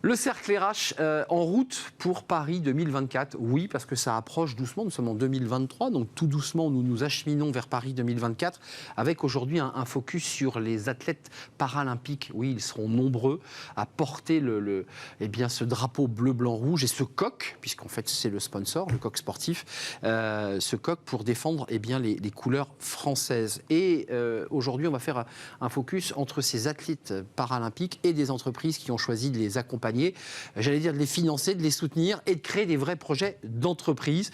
Le cercle RH en route pour Paris 2024. Oui, parce que ça approche doucement. Nous sommes en 2023, donc tout doucement, nous nous acheminons vers Paris 2024, avec aujourd'hui un focus sur les athlètes paralympiques. Oui, ils seront nombreux à porter ce drapeau bleu, blanc, rouge et ce coq, puisqu'en fait c'est le sponsor, le coq sportif, ce coq pour défendre les couleurs françaises. Et aujourd'hui, on va faire un focus entre ces athlètes paralympiques et des entreprises qui ont choisi de les accompagner. J'allais dire de les financer, de les soutenir et de créer des vrais projets d'entreprise.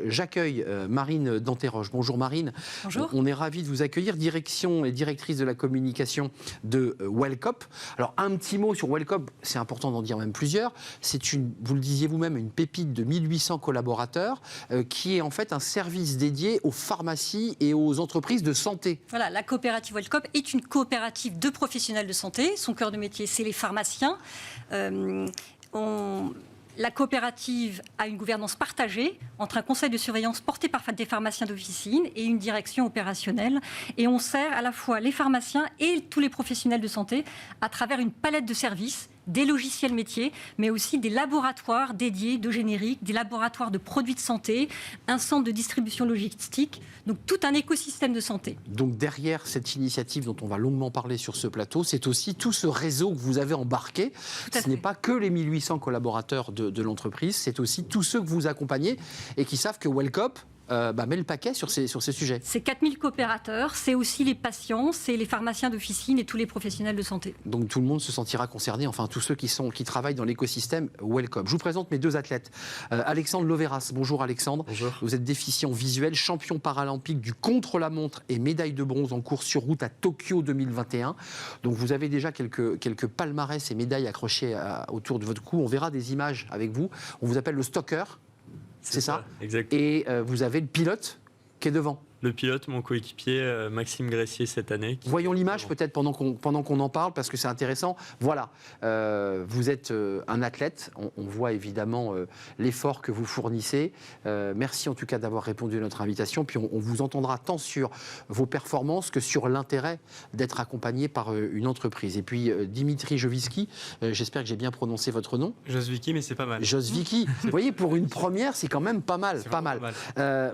J'accueille Marine Danteroche. Bonjour Marine. Bonjour. On est ravis de vous accueillir, direction et directrice de la communication de Wellcop. Alors un petit mot sur Wellcop, c'est important d'en dire même plusieurs. C'est vous le disiez vous-même, une pépite de 1800 collaborateurs qui est en fait un service dédié aux pharmacies et aux entreprises de santé. Voilà, la coopérative Wellcop est une coopérative de professionnels de santé. Son cœur de métier, c'est les pharmaciens. La coopérative a une gouvernance partagée entre un conseil de surveillance porté par des pharmaciens d'officine et une direction opérationnelle. Et on sert à la fois les pharmaciens et tous les professionnels de santé à travers une palette de services, des logiciels métiers, mais aussi des laboratoires dédiés de génériques, des laboratoires de produits de santé, un centre de distribution logistique, donc tout un écosystème de santé. Donc derrière cette initiative dont on va longuement parler sur ce plateau, c'est aussi tout ce réseau que vous avez embarqué. Ce n'est pas que les 1800 collaborateurs de l'entreprise, c'est aussi tous ceux que vous accompagnez et qui savent que Wellcop met le paquet sur ces sujets. C'est 4000 coopérateurs, c'est aussi les patients, c'est les pharmaciens d'officine et tous les professionnels de santé. Donc tout le monde se sentira concerné, enfin tous ceux qui travaillent dans l'écosystème Wellcop. Je vous présente mes deux athlètes. Alexandre Loveras. Bonjour Alexandre. Bonjour. Vous êtes déficient visuel, champion paralympique du contre-la-montre et médaille de bronze en course sur route à Tokyo 2021. Donc vous avez déjà quelques palmarès et médailles accrochées autour de votre cou. On verra des images avec vous. On vous appelle le stalker. C'est ça, exactement. Et vous avez le pilote qui est devant. Le pilote, mon coéquipier, Maxime Gressier, cette année. Voyons l'image peut-être pendant qu'on en parle, parce que c'est intéressant. Voilà, vous êtes un athlète, on voit évidemment l'effort que vous fournissez. Merci en tout cas d'avoir répondu à notre invitation, puis on vous entendra tant sur vos performances que sur l'intérêt d'être accompagné par une entreprise. Et puis Dimitri Jovicki, j'espère que j'ai bien prononcé votre nom. Josvicki, mais c'est pas mal. Josvicki, vous voyez, pour une première, c'est quand même pas mal.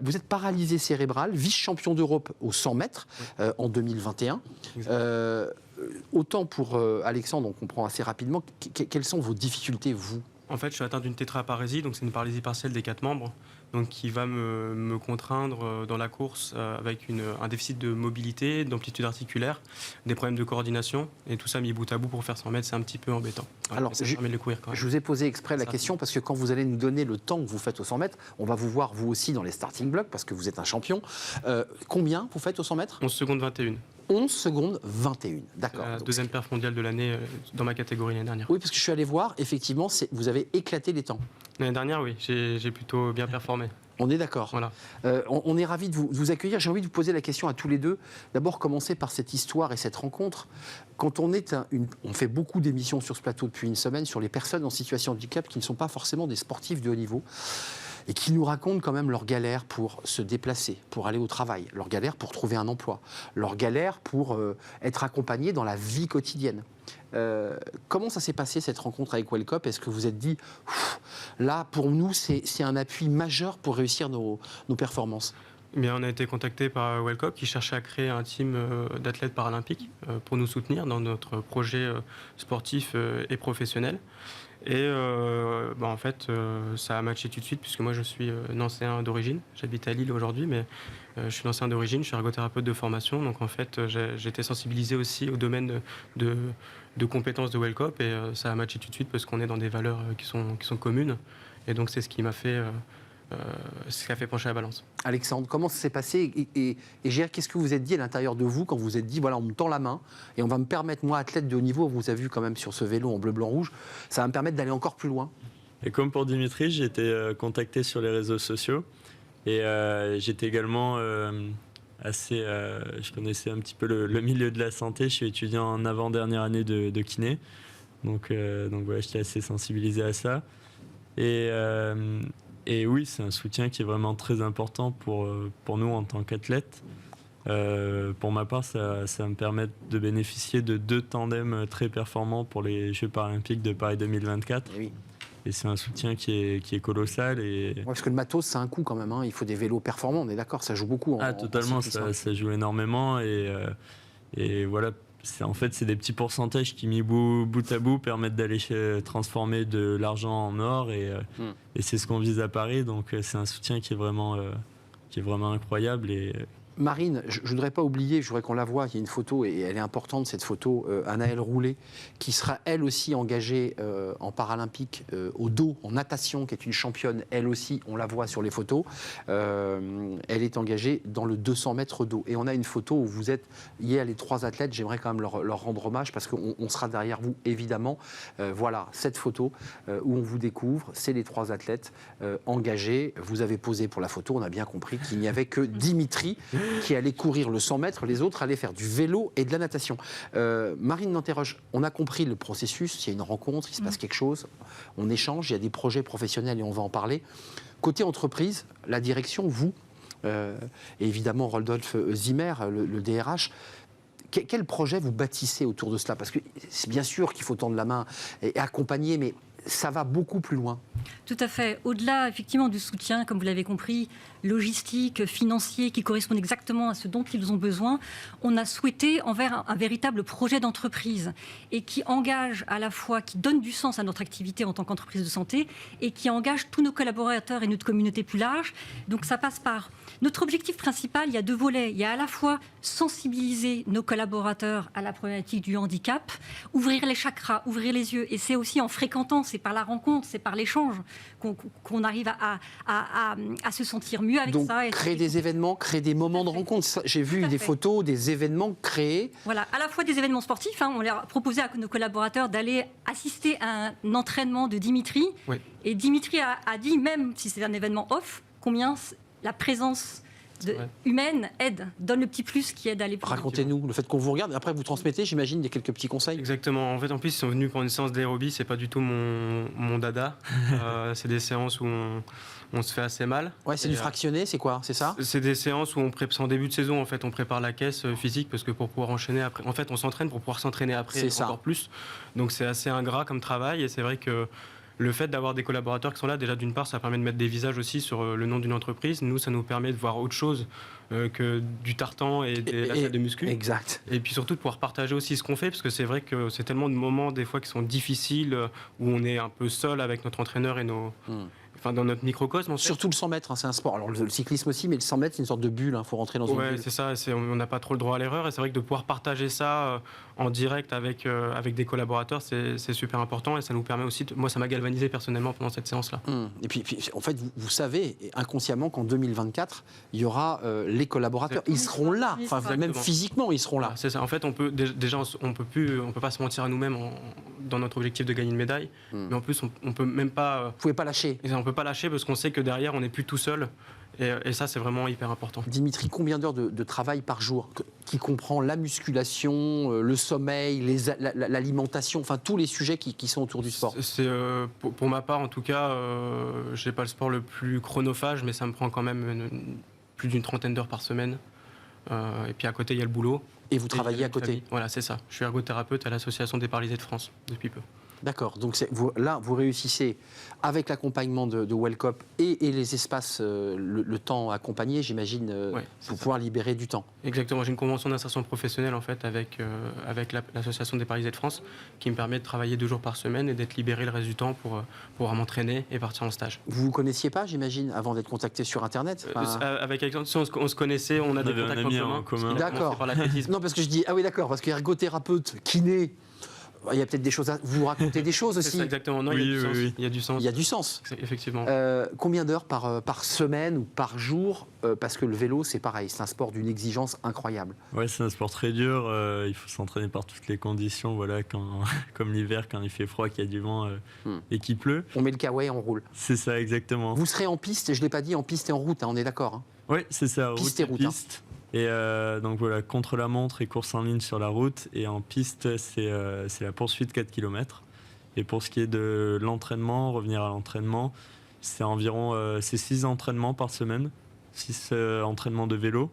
Vous êtes paralysé cérébral, vice-champion d'Europe aux 100 mètres en 2021. Autant pour Alexandre, on comprend assez rapidement. Quelles sont vos difficultés, vous ? En fait, je suis atteint d'une tétraparésie, donc c'est une paralysie partielle des 4 membres, donc qui va me contraindre dans la course avec un déficit de mobilité, d'amplitude articulaire, des problèmes de coordination, et tout ça mis bout à bout pour faire 100 mètres, c'est un petit peu embêtant. Voilà, alors, ça permet de le courir quand même. Je vous ai posé exprès la question parce que quand vous allez nous donner le temps que vous faites aux 100 mètres, on va vous voir vous aussi dans les starting blocks parce que vous êtes un champion. Combien vous faites aux 100 mètres ? 11 secondes 21. 11 secondes 21, d'accord. La deuxième perf mondiale de l'année dans ma catégorie l'année dernière. Oui, parce que je suis allé voir, effectivement, vous avez éclaté les temps. L'année dernière, oui, j'ai plutôt bien performé. On est d'accord. Voilà. On est ravis de vous accueillir. J'ai envie de vous poser la question à tous les deux. D'abord, commencer par cette histoire et cette rencontre. Quand on fait beaucoup d'émissions sur ce plateau depuis une semaine sur les personnes en situation de handicap qui ne sont pas forcément des sportifs de haut niveau et qui nous racontent quand même leur galère pour se déplacer, pour aller au travail, leur galère pour trouver un emploi, leur galère pour être accompagnés dans la vie quotidienne. Comment ça s'est passé cette rencontre avec Wellcop ? Est-ce que vous êtes dit, là pour nous c'est un appui majeur pour réussir nos performances ? Eh bien, on a été contacté par Wellcop qui cherchait à créer un team d'athlètes paralympiques pour nous soutenir dans notre projet sportif et professionnel. Et en fait, ça a matché tout de suite puisque moi je suis nancéen d'origine. J'habite à Lille aujourd'hui, mais je suis nancéen d'origine, je suis ergothérapeute de formation. Donc en fait, j'ai été sensibilisé aussi au domaine de compétences de Wellcop et ça a matché tout de suite parce qu'on est dans des valeurs qui sont communes. Et donc c'est ce qui m'a fait... ce qui a fait pencher la balance. Alexandre, comment ça s'est passé et Gérard, qu'est-ce que vous êtes dit à l'intérieur de vous quand vous vous êtes dit, voilà, on me tend la main et on va me permettre, moi, athlète de haut niveau, on vous a vu quand même sur ce vélo en bleu, blanc, rouge, ça va me permettre d'aller encore plus loin. Et comme pour Dimitri, j'ai été contacté sur les réseaux sociaux et j'étais également je connaissais un petit peu le milieu de la santé. Je suis étudiant en avant-dernière année de kiné, donc voilà, j'étais assez sensibilisé à ça. Et oui, c'est un soutien qui est vraiment très important pour nous en tant qu'athlètes. Pour ma part, ça va me permettre de bénéficier de 2 tandems très performants pour les Jeux paralympiques de Paris 2024. Et oui. Et c'est un soutien qui est colossal. Et... Ouais, parce que le matos, c'est un coût quand même. Hein. Il faut des vélos performants, on est d'accord, ça joue beaucoup. Totalement, ça joue énormément. Et voilà, en fait, c'est des petits pourcentages qui, mis bout à bout, permettent d'aller transformer de l'argent en or. Et c'est ce qu'on vise à Paris. Donc, c'est un soutien qui est vraiment incroyable. Et Marine, je ne voudrais pas oublier, je voudrais qu'on la voie, il y a une photo, et elle est importante cette photo, Anaëlle Roulet, qui sera elle aussi engagée en paralympique au dos, en natation, qui est une championne, elle aussi, on la voit sur les photos, elle est engagée dans le 200 mètres dos. Et on a une photo où vous êtes, il y a les 3 athlètes, j'aimerais quand même leur rendre hommage, parce qu'on sera derrière vous, évidemment. Voilà, cette photo où on vous découvre, c'est les 3 athlètes engagés. Vous avez posé pour la photo, on a bien compris qu'il n'y avait que Dimitri qui allait courir le 100 mètres, les autres allaient faire du vélo et de la natation. Marine Nanterroche, on a compris le processus, il y a une rencontre, il se passe quelque chose, on échange, il y a des projets professionnels et on va en parler. Côté entreprise, la direction, vous, et évidemment Rodolphe Zimmer, le DRH, quel projet vous bâtissez autour de cela? Parce que c'est bien sûr qu'il faut tendre la main et accompagner, mais ça va beaucoup plus loin. Tout à fait. Au-delà, effectivement, du soutien, comme vous l'avez compris, logistique, financier, qui correspond exactement à ce dont ils ont besoin, on a souhaité envers un véritable projet d'entreprise et qui engage à la fois, qui donne du sens à notre activité en tant qu'entreprise de santé et qui engage tous nos collaborateurs et notre communauté plus large. Donc ça passe par... Notre objectif principal, il y a 2 volets. Il y a à la fois sensibiliser nos collaborateurs à la problématique du handicap, ouvrir les chakras, ouvrir les yeux. Et c'est aussi en fréquentant, c'est par la rencontre, c'est par l'échange qu'on arrive à se sentir mieux avec donc, ça. Donc créer des événements, créer des moments de rencontre. J'ai vu des photos, des événements créés. Voilà, à la fois des événements sportifs. On leur a proposé à nos collaborateurs d'aller assister à un entraînement de Dimitri. Oui. Et Dimitri a dit, même si c'est un événement off, combien la présence humaine aide, donne le petit plus qui aide à aller plus. Racontez-nous le fait qu'on vous regarde. Après, vous transmettez, j'imagine, des quelques petits conseils. Exactement. En fait, en plus, ils sont venus pour une séance d'aérobie. C'est pas du tout mon dada. C'est des séances où on se fait assez mal. Ouais, c'est du fractionné, c'est quoi? C'est ça? C'est des séances où c'est en début de saison. En fait, on prépare la caisse physique parce que pour pouvoir enchaîner après. En fait, on s'entraîne pour pouvoir s'entraîner après encore plus. Donc, c'est assez ingrat comme travail. Et c'est vrai que le fait d'avoir des collaborateurs qui sont là, déjà d'une part, ça permet de mettre des visages aussi sur le nom d'une entreprise. Nous, ça nous permet de voir autre chose que du tartan et la salle de muscu. Exact. Et puis surtout de pouvoir partager aussi ce qu'on fait, parce que c'est vrai que c'est tellement de moments des fois qui sont difficiles, où on est un peu seul avec notre entraîneur et enfin, dans notre microcosme. Surtout le 100 mètres, hein, c'est un sport. Alors le cyclisme aussi, mais le 100 mètres, c'est une sorte de bulle. Il faut rentrer dans une bulle. Oui, c'est ça. On n'a pas trop le droit à l'erreur. Et c'est vrai que de pouvoir partager ça en direct avec des collaborateurs, c'est super important. Et ça nous permet aussi... Moi, ça m'a galvanisé personnellement pendant cette séance-là. Et puis, en fait, vous savez inconsciemment qu'en 2024, il y aura les collaborateurs. Ils seront là. Enfin, même physiquement, ils seront là. C'est ça. En fait, on peut pas se mentir à nous-mêmes dans notre objectif de gagner une médaille. Mais en plus, on peut même pas... Vous pouvez pas lâcher. On peut pas lâcher parce qu'on sait que derrière, on n'est plus tout seul. Et ça, c'est vraiment hyper important. Dimitri, combien d'heures de travail par jour qui comprend la musculation, le sommeil, l'alimentation, enfin tous les sujets qui sont autour du sport? Pour ma part, en tout cas, je n'ai pas le sport le plus chronophage, mais ça me prend quand même plus d'une 30aine d'heures par semaine. Et puis à côté, il y a le boulot. Et vous travaillez à côté? Voilà, c'est ça. Je suis ergothérapeute à l'Association des paralysés de France depuis peu. D'accord, donc vous réussissez avec l'accompagnement de Wellcop et les espaces, le temps accompagné, j'imagine, pour pouvoir libérer du temps. Exactement, j'ai une convention d'insertion professionnelle en fait avec l'Association des paralysés de France qui me permet de travailler 2 jours par semaine et d'être libéré le reste du temps pour pouvoir m'entraîner et partir en stage. Vous vous connaissiez pas, j'imagine, avant d'être contacté sur Internet? Avec Alexandre, on se connaissait, on a des contacts en commun. D'accord. Non, parce que je dis, ah oui d'accord, parce qu'ergothérapeute, kiné... Il y a peut-être des choses vous racontez des choses aussi. C'est ça, exactement. Non, oui, il y a du sens. Il y a du sens. Effectivement. Combien d'heures par semaine ou par jour? Parce que le vélo, c'est pareil, c'est un sport d'une exigence incroyable. Ouais, c'est un sport très dur. Il faut s'entraîner par toutes les conditions. Voilà, comme l'hiver, quand il fait froid, qu'il y a du vent et qu'il pleut. On met le kawaii, on roule. C'est ça, exactement. Vous serez en piste, je ne l'ai pas dit, en piste et en route, hein, on est d'accord, hein? Oui, c'est ça. Piste et route. Piste. Et donc voilà, contre-la-montre et course en ligne sur la route. Et en piste, c'est la poursuite 4 km. Et pour ce qui est de l'entraînement, revenir à l'entraînement, c'est environ 6 entraînements par semaine, 6 entraînements de vélo.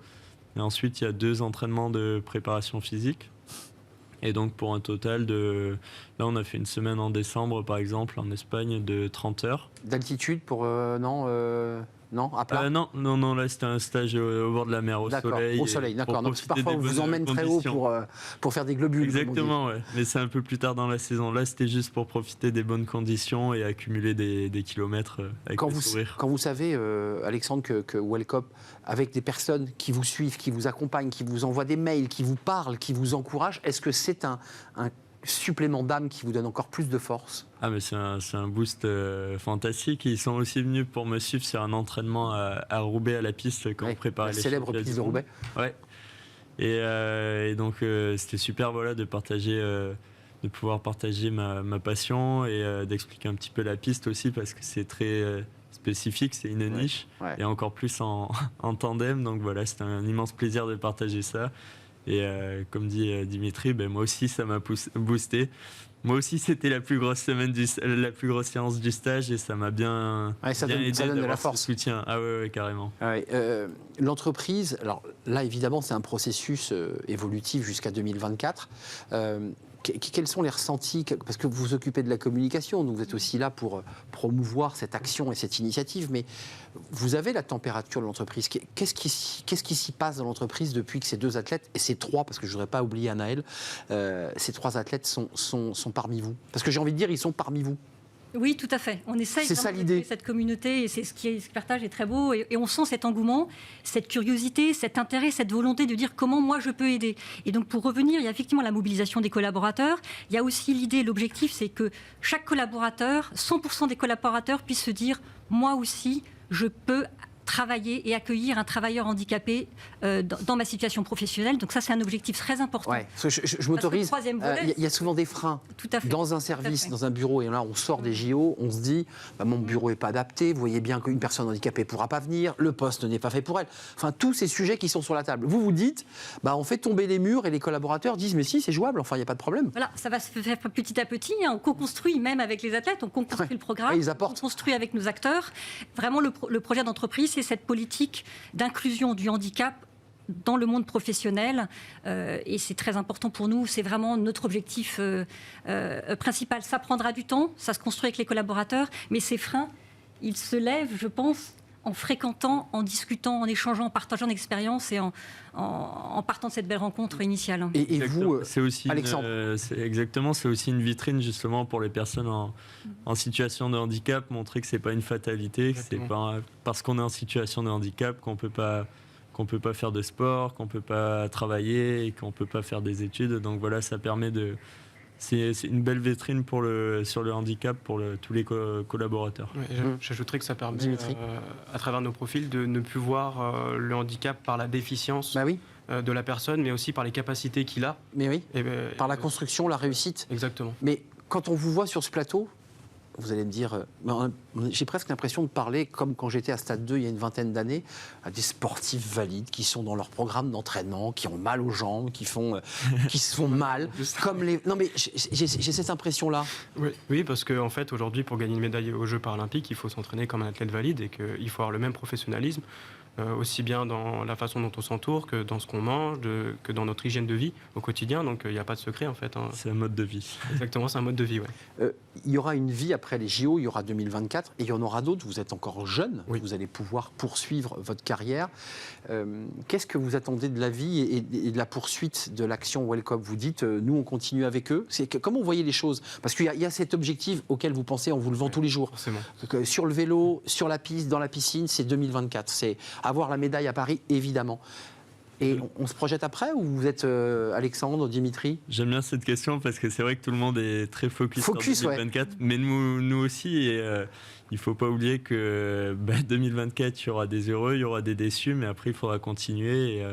Et ensuite, il y a 2 entraînements de préparation physique. Et donc, pour un total de... Là, on a fait une semaine en décembre, par exemple, en Espagne, de 30 heures. D'altitude pour... non, à plat Non, là, c'était un stage au bord de la mer, au soleil. Au soleil, d'accord. Donc, parfois, on vous emmène très haut pour faire des globules. Exactement, ouais. Mais c'est un peu plus tard dans la saison. Là, c'était juste pour profiter des bonnes conditions et accumuler des kilomètres avec le sourire. Quand vous savez, Alexandre, que Wellcop, avec des personnes qui vous suivent, qui vous accompagnent, qui vous envoient des mails, qui vous parlent, qui vous encouragent, est-ce que c'est un supplément d'âme qui vous donne encore plus de force? Ah, mais c'est un boost fantastique. Ils sont aussi venus pour me suivre sur un entraînement à Roubaix à la piste quand on préparait les célèbre piste de Roubaix. Ouais. Et donc c'était super, voilà, de pouvoir partager ma passion et d'expliquer un petit peu la piste aussi, parce que c'est très spécifique, c'est une niche, et encore plus en tandem. Donc voilà, c'était un immense plaisir de partager ça. Et comme dit Dimitri, moi aussi ça m'a boosté. Moi aussi, c'était la plus grosse séance du stage, et ça m'a bien, ça bien donne, aidé ça donne de la d'avoir force. ce soutien. Ah ouais, carrément. L'entreprise, alors là évidemment c'est un processus évolutif jusqu'à 2024. Quels sont les ressentis? Parce que vous vous occupez de la communication, donc vous êtes aussi là pour promouvoir cette action et cette initiative, mais vous avez la température de l'entreprise. Qu'est-ce qui s'y passe dans l'entreprise depuis que ces 2 athlètes, et ces 3, parce que je ne voudrais pas oublier Anaël, ces 3 athlètes sont parmi vous? Parce que j'ai envie de dire, ils sont parmi vous. Oui, tout à fait. On essaye de créer cette communauté, et c'est ce qui partage est très beau, et on sent cet engouement, cette curiosité, cet intérêt, cette volonté de dire comment moi je peux aider. Et donc pour revenir, il y a effectivement la mobilisation des collaborateurs. Il y a aussi l'idée, l'objectif, c'est que chaque collaborateur, 100% des collaborateurs puissent se dire moi aussi je peux travailler et accueillir un travailleur handicapé dans ma situation professionnelle. Donc ça, c'est un objectif très important. Ouais, parce que je m'autorise. Il y a souvent des freins. Tout à fait. Dans un service, dans un bureau, et là, on sort des JO, on se dit, mon bureau n'est pas adapté, vous voyez bien qu'une personne handicapée ne pourra pas venir, le poste n'est pas fait pour elle. Enfin, tous ces sujets qui sont sur la table. Vous vous dites, on fait tomber les murs, et les collaborateurs disent, mais si, c'est jouable, enfin, il n'y a pas de problème. Voilà, ça va se faire petit à petit. On co-construit même avec les athlètes, on co-construit le programme, on construit avec nos acteurs. Vraiment, le projet d'entreprise, c'est cette politique d'inclusion du handicap dans le monde professionnel, et c'est très important pour nous, c'est vraiment notre objectif principal. Ça prendra du temps, ça se construit avec les collaborateurs, mais ces freins, ils se lèvent, je pense, en fréquentant, en discutant, en échangeant, en partageant d'expériences et en partant de cette belle rencontre initiale. Et vous, c'est aussi Alexandre, c'est aussi une vitrine justement pour les personnes en situation de handicap, montrer que c'est pas une fatalité, que c'est pas parce qu'on est en situation de handicap qu'on peut pas faire de sport, qu'on peut pas travailler et qu'on peut pas faire des études. Donc voilà, ça permet c'est une belle vitrine sur le handicap pour tous les collaborateurs. Ouais, j'ajouterais que ça permet, à travers nos profils, de ne plus voir le handicap par la déficience de la personne, mais aussi par les capacités qu'il a. Mais oui, par la construction, la réussite. Exactement. Mais quand on vous voit sur ce plateau, vous allez me dire, j'ai presque l'impression de parler comme quand j'étais à Stade 2 il y a une vingtaine d'années, à des sportifs valides qui sont dans leur programme d'entraînement, qui ont mal aux jambes, qui se font mal. Non mais j'ai cette impression-là. Oui, parce qu'en fait, aujourd'hui, pour gagner une médaille aux Jeux paralympiques, il faut s'entraîner comme un athlète valide et qu'il faut avoir le même professionnalisme, aussi bien dans la façon dont on s'entoure que dans ce qu'on mange, que dans notre hygiène de vie au quotidien. Donc il n'y a pas de secret en fait. C'est un mode de vie. Exactement, c'est un mode de vie, il y aura une vie après les JO, il y aura 2024 et il y en aura d'autres. Vous êtes encore jeune, vous allez pouvoir poursuivre votre carrière. Qu'est-ce que vous attendez de la vie et de la poursuite de l'action Wellcop? Vous dites, nous on continue avec eux. Comment vous voyez les choses? Parce qu'il y a cet objectif auquel vous pensez en vous levant tous les jours. Forcément. Sur le vélo, sur la piste, dans la piscine, c'est 2024. C'est avoir la médaille à Paris, évidemment. Et on se projette après, ou vous êtes Alexandre, Dimitri? J'aime bien cette question parce que c'est vrai que tout le monde est très focus sur 2024, mais nous aussi. Et il ne faut pas oublier que 2024, il y aura des heureux, il y aura des déçus, mais après, il faudra continuer. Et,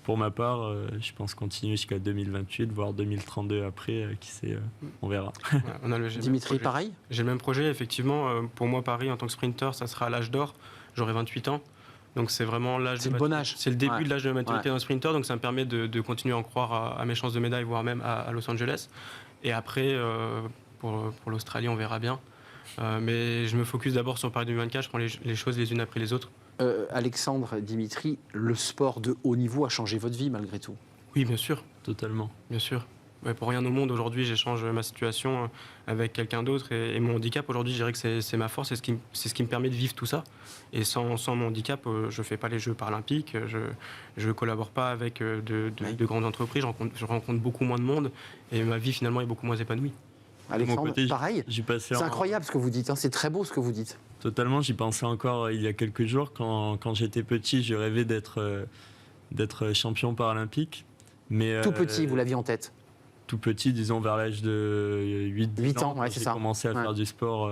pour ma part, je pense continuer jusqu'à 2028, voire 2032 après, qui sait, on verra. Dimitri, pareil? J'ai le même projet, effectivement. Pour moi, Paris, en tant que sprinter, ça sera à l'âge d'or. J'aurai 28 ans. Donc c'est vraiment l'âge. C'est le bon âge. C'est le début de l'âge de maturité d'un sprinter, donc ça me permet de continuer à en croire à mes chances de médaille, voire même à Los Angeles. Et après, pour l'Australie, on verra bien. Mais je me focus d'abord sur Paris 2024, je prends les choses les unes après les autres. Alexandre, Dimitri, le sport de haut niveau a changé votre vie malgré tout. Oui, bien sûr, Totalement. bien sûr. Ouais, pour rien au monde, aujourd'hui, j'échange ma situation avec quelqu'un d'autre. Et mon handicap, aujourd'hui, je dirais que c'est ma force, c'est ce qui me permet de vivre tout ça. Et sans mon handicap, je ne fais pas les Jeux paralympiques, je ne collabore pas avec de grandes entreprises, je rencontre beaucoup moins de monde. Et ma vie, finalement, est beaucoup moins épanouie. Alexandre, De mon côté, pareil. j'y passais C'est incroyable ce que vous dites, hein, c'est très beau ce que vous dites. Totalement, j'y pensais encore il y a quelques jours. Quand j'étais petit, je rêvais d'être champion paralympique. Mais, Tout petit, vous l'aviez en tête. Tout petit, disons vers l'âge de 8 ans, ouais, quand c'est j'ai ça. commencé à faire du sport,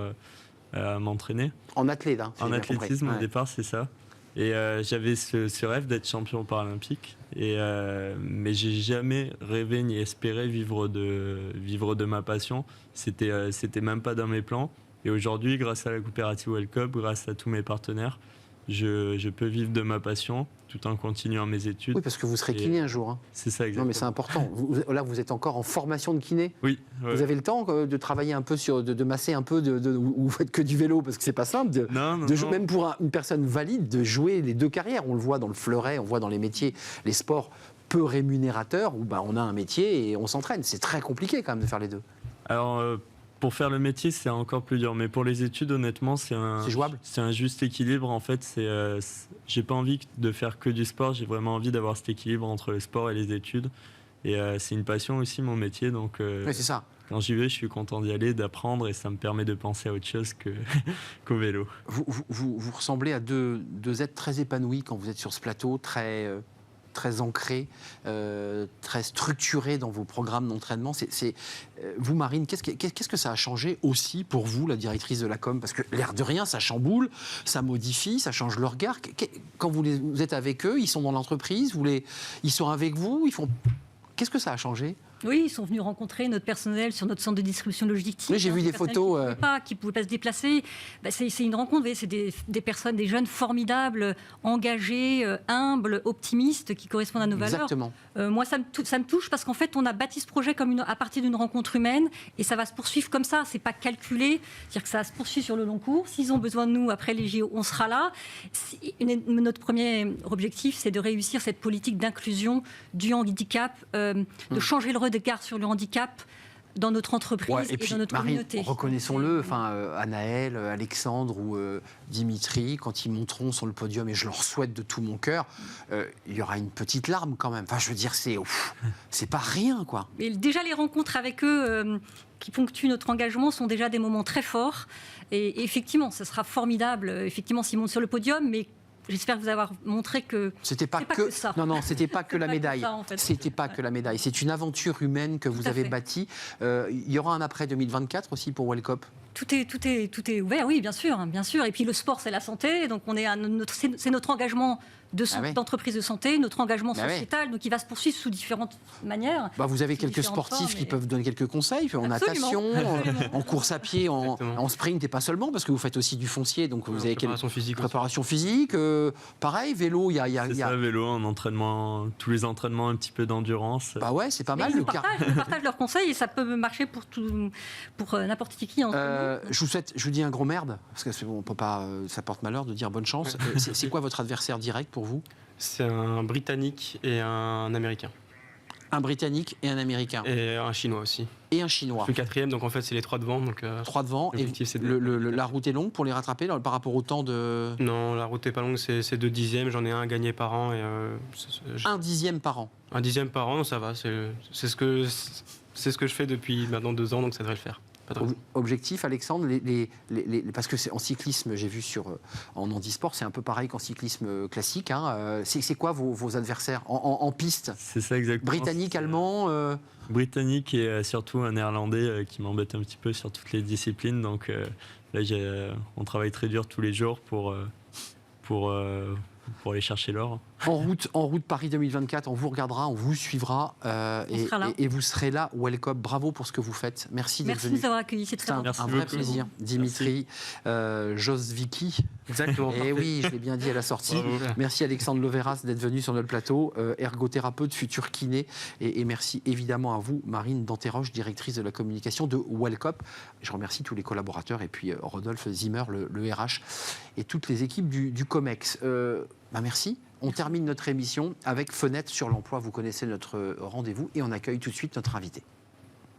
à m'entraîner. En athlète, hein, si En j'ai bien compris. athlétisme, au Ouais. départ, c'est ça. Et j'avais ce rêve d'être champion paralympique. Mais j'ai jamais rêvé ni espéré vivre de ma passion. C'était même pas dans mes plans. Et aujourd'hui, grâce à la coopérative World Cup, grâce à tous mes partenaires, je peux vivre de ma passion tout en continuant mes études. Oui, parce que vous serez kiné un jour. Hein. C'est ça, exactement. Non, mais c'est important. Là, vous êtes encore en formation de kiné. Oui. Ouais. Vous avez le temps de travailler un peu de masser un peu, ou vous faites que du vélo, parce que c'est pas simple. Non. Même pour une personne valide, de jouer les deux carrières. On le voit dans le fleuret, on voit dans les métiers, les sports peu rémunérateurs, où on a un métier et on s'entraîne. C'est très compliqué quand même de faire les deux. Alors, pour faire le métier, c'est encore plus dur. Mais pour les études, honnêtement, c'est jouable. C'est un juste équilibre. En fait, j'ai pas envie de faire que du sport. J'ai vraiment envie d'avoir cet équilibre entre le sport et les études. Et c'est une passion aussi, mon métier. Donc, Oui, c'est ça. quand j'y vais, je suis content d'y aller, d'apprendre. Et ça me permet de penser à autre chose qu'au vélo. Vous ressemblez à deux êtres très épanouis quand vous êtes sur ce plateau, très ancrés, très structurés dans vos programmes d'entraînement. Vous, Marine, qu'est-ce que ça a changé aussi pour vous, la directrice de la com? Parce que l'air de rien, ça chamboule, ça modifie, ça change le regard. Quand vous êtes avec eux, ils sont dans l'entreprise, ils sont avec vous, Qu'est-ce que ça a changé? Oui, ils sont venus rencontrer notre personnel sur notre centre de distribution logistique. Oui, j'ai vu des photos. Qui ne pouvaient pas se déplacer. C'est une rencontre, vous voyez, c'est des personnes, des jeunes formidables, engagés, humbles, optimistes, qui correspondent à nos valeurs. Exactement. Moi, ça me touche parce qu'en fait, on a bâti ce projet à partir d'une rencontre humaine et ça va se poursuivre comme ça. C'est pas calculé, c'est-à-dire que ça se poursuit sur le long cours. S'ils ont besoin de nous après les JO, on sera là. Notre premier objectif, c'est de réussir cette politique d'inclusion du handicap, de changer le regard sur le handicap dans notre entreprise et puis, dans notre Marine, communauté. reconnaissons-le, Anaël, Alexandre ou Dimitri, quand ils monteront sur le podium, et je leur souhaite de tout mon cœur, il y aura une petite larme quand même. Enfin, je veux dire, c'est pas rien, quoi. Et déjà, les rencontres avec eux qui ponctuent notre engagement sont déjà des moments très forts. Et effectivement, ce sera formidable, effectivement, s'ils montent sur le podium, mais j'espère vous avoir montré que c'était pas que ça. Non, c'était pas que la médaille. En fait. C'était pas que la médaille. C'est une aventure humaine que vous avez bâtie. Il y aura un après 2024 aussi pour World Cup. Tout est ouvert, oui, bien sûr. Et puis le sport, c'est la santé. Donc c'est notre engagement d'entreprise de santé, notre engagement sociétal, donc il va se poursuivre sous différentes manières. Vous avez quelques sportifs qui peuvent donner quelques conseils en natation, en course à pied, en sprint, et pas seulement, parce que vous faites aussi du foncier, donc vous avez préparation physique. Pareil, vélo, il y a... C'est ça, vélo, en entraînement, tous les entraînements, un petit peu d'endurance. C'est pas mal. Ils partagent leurs conseils et ça peut marcher pour n'importe qui. Je vous dis un gros merde, parce que on peut pas, ça porte malheur de dire bonne chance. C'est quoi votre adversaire direct pour vous? C'est un Britannique et un Américain. Un Britannique et un Américain. Et un Chinois aussi. Et un Chinois. Le quatrième, donc en fait c'est les trois devant. Trois devant. Et la route est longue pour les rattraper par rapport au temps de... Non, la route est pas longue, c'est 2 dixièmes. J'en ai un gagné par an. Un dixième par an. Un dixième par an, ça va. C'est ce que je fais depuis maintenant 2 ans, donc ça devrait le faire. Objectif, Alexandre, parce que en cyclisme, j'ai vu en handisport, c'est un peu pareil qu'en cyclisme classique. C'est quoi vos adversaires en piste? C'est ça exactement. Britannique, allemand Britannique et surtout un néerlandais qui m'embête un petit peu sur toutes les disciplines. Donc là, on travaille très dur tous les jours pour aller chercher l'or. En route Paris 2024, on vous regardera, on vous suivra et vous serez là. Welcome, bravo pour ce que vous faites. Merci d'être venu. Merci de nous avoir accueillis, c'est très un vrai plaisir. Dimitri Josvicki, Exactement. Et oui, je l'ai bien dit à la sortie. Bravo. Merci Alexandre Loveras d'être venu sur notre plateau, ergothérapeute, futur kiné. Et merci évidemment à vous, Marine Danteroche, directrice de la communication de Wellcop. Je remercie tous les collaborateurs et puis Rodolphe Zimmer, le RH, et toutes les équipes du COMEX. Merci. On termine notre émission avec Fenêtre sur l'emploi. Vous connaissez notre rendez-vous et on accueille tout de suite notre invité.